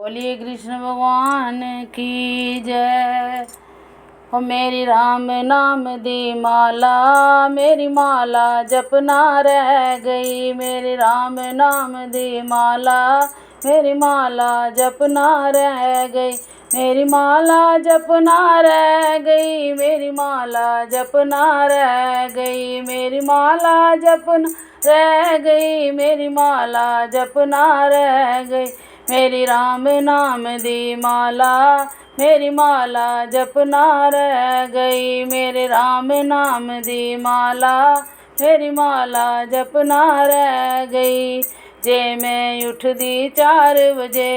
बोलिए कृष्ण भगवान की जय। हो मेरी राम नाम दी माला, मेरी माला जपना रह गई। मेरी राम नाम दी माला, मेरी माला जपना रह गई। मेरी माला जपना रह गई, मेरी माला जपना रह गई। मेरी माला जपना रह गई, मेरी माला जपना रह गई। मेरी राम नाम दी माला, मेरी माला जपना रह गई। मेरे राम नाम दी माला, मेरी माला जपना रह गई। जे मैं उठदी 4 बजे,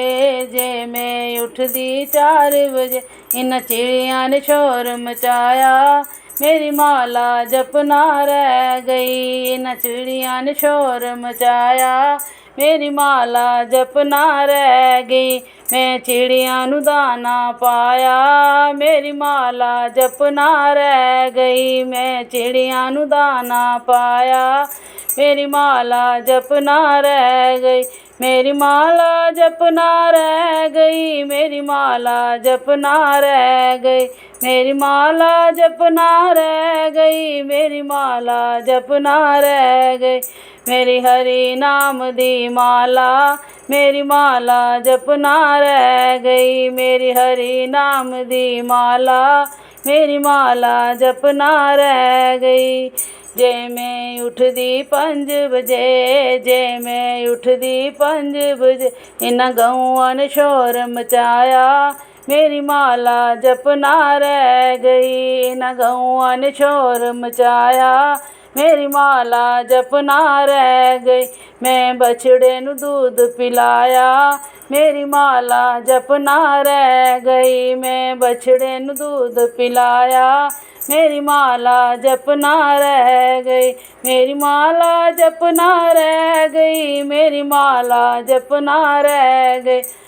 जे मैं उठदी 4 बजे, इन चिड़िया ने शोर मचाया। मेरी माला जपना रह गई, इन चिड़िया ने शोर मचाया। मेरी माला जपना रह गई, मैं चिड़िया नू दाना पाया। मेरी माला जपना रह गई, मैं चिड़िया नू दाना पाया। मेरी माला जपना रह गई, मेरी माला जपना रह गई। मेरी माला जपना रह गई, मेरी माला जपना रह गई। मेरी माला जपना रह गई। मेरी हरि नाम दी माला, मेरी माला जपना रह गई। मेरी हरि नाम दी माला, मेरी माला जपना रह गई। जे मैं उठदी 5 बजे, जे मैं उठदी 5 बजे, इन्हां गऊआं ने शोर मचाया। मेरी माला जपना रह गई, इन्हां गऊआं ने शोर मचाया। मेरी माला जपना रह गई, मैं बछड़े नू दूध पिलाया। मेरी माला जपना रह गई, मैं बछड़े नू दूध पिलाया। मेरी माला जपना रह गई, मेरी माला जपना रह गई। मेरी माला जपना रह गई, मेरी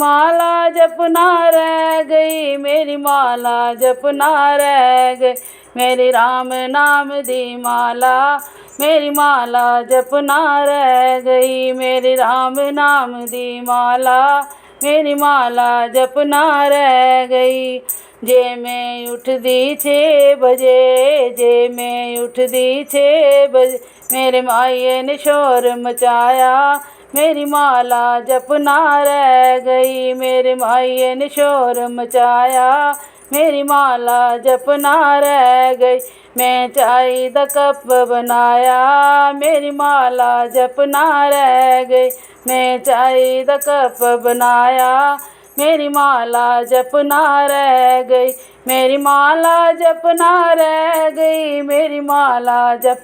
माला जपना रह गई। मेरी माला जपना रह गई। मेरी राम नाम दी माला, मेरी माला जपना रह गई। मेरी राम नाम दी माला, मेरी माला जपना रह गई। जे मैं उठदी 6 बजे, जे मैं उठदी 6 बजे, मेरे माइये ने शोर मचाया। मेरी माला जपना रह गई, मेरे माइये ने शोर मचाया। मेरी माला जपना रह गई, मैं चाय दा कप बनाया। मेरी माला जपना रह गई, मैं चाय दा कप बनाया। मेरी माला जपना रह गई, मेरी माला जपना रह गई। मेरी माला जपना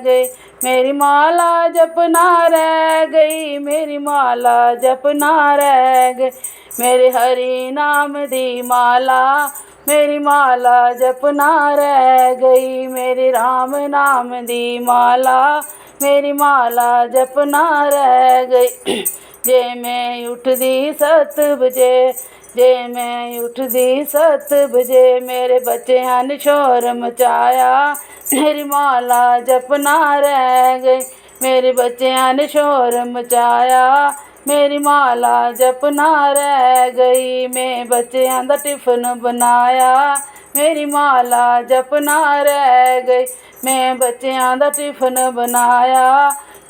रह गई, मेरी माला जपना रह गई। मेरी माला जपना रह गई। मेरे हरि नाम दी माला, मेरी माला जपना रह गई। मेरे राम नाम दी माला, मेरी माला जपना रह गई। जे मैं उठदी 7 बजे, जे मैं उठदी 7 बजे, मेरे बच्चों ने शोर मचाया। मेरी माला जपना रह गई, मेरे बच्चों ने शोर मचाया। मेरी माला जपना रह गई, मैं बच्चों दा टिफिन बनाया। मेरी माला जपना रह गई, मैं बच्चों दा टिफिन बनाया।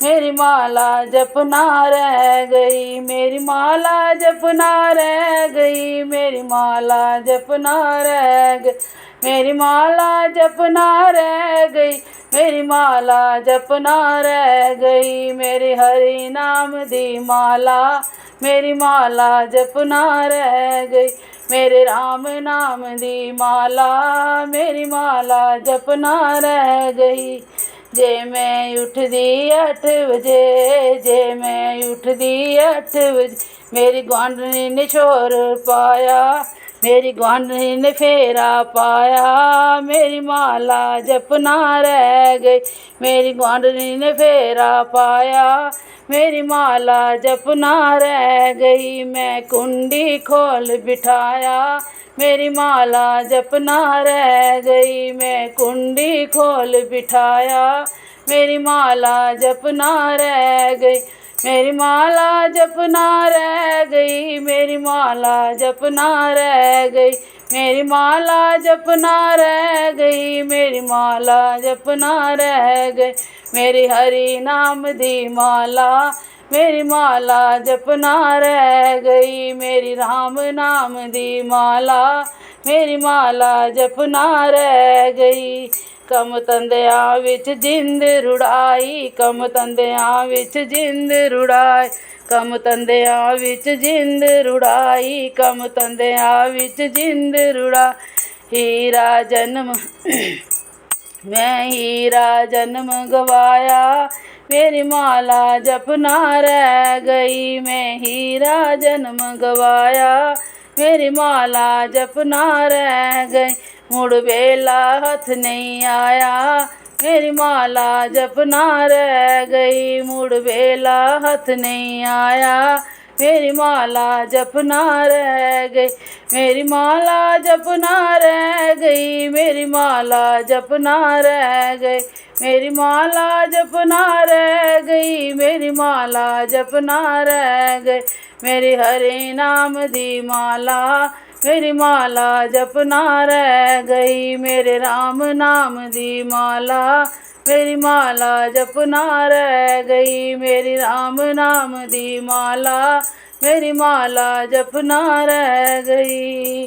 मेरी माला जपना रह गई, मेरी माला जपना रह गई। मेरी माला जपना रह गई, मेरी माला जपना रह गई। मेरी माला जपना रह गई, मेरे हरि नाम दी माला, मेरी माला जपना रह गई। मेरे राम नाम दी माला, मेरी माला जपना रह गई। जे मैं उठदी 8 बजे, जे मैं उठदी 8 बजे, मेरी गुआंढनी ने शोर पाया। मेरी गुआंढनी ने फेरा पाया। मेरी माला जपना रह गई, मेरी गुआंढनी ने फेरा पाया। मेरी माला जपना रह गई, मैं कुंडी खोल बिठाया। मेरी माला जपना रह गई, मैं कुंडी खोल बिठाया। मेरी माला जपना रह गई, मेरी माला जपना रह गई, मेरी माला जपना रह गई, मेरी माला जपना रह गई, मेरी माला जपना रह गई, मेरी हरि नाम दी माला, मेरी माला जपना रह गई, मेरी राम नाम दी माला, मेरी माला जपना रह गई। कम तंदियां विच जिंद रुड़ाई, कम तंदियां विच जिंद रुड़ाई, कम तंदियां विच जिंद रुड़ाई, कम तंदियां विच जिंद रुड़ा। हीरा जन्म मैं हीरा जन्म गवाया, मेरी माला जपना रह गई, मैं हीरा जन्म गवाया, मेरी माला जपना रह गई, मुड़ बेला हथ नहीं आया, मेरी माला जपना रह गई, मुड़ बेला हथ नहीं आया, मेरी माला जपना रह गई, मेरी माला जपना रह गई, मेरी माला जपना रह गई, मेरी माला जपना रह गई, मेरी माला जपना रह गई, मेरी हरि नाम दी माला, मेरी माला जपना रह गई, मेरे राम नाम दी माला, मेरी माला जपना रह गई, मेरी राम नाम दी माला, मेरी माला जपना रह गई।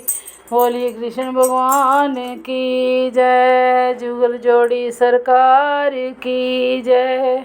बोलिए कृष्ण भगवान की जय, जुगल जोड़ी सरकार की जय।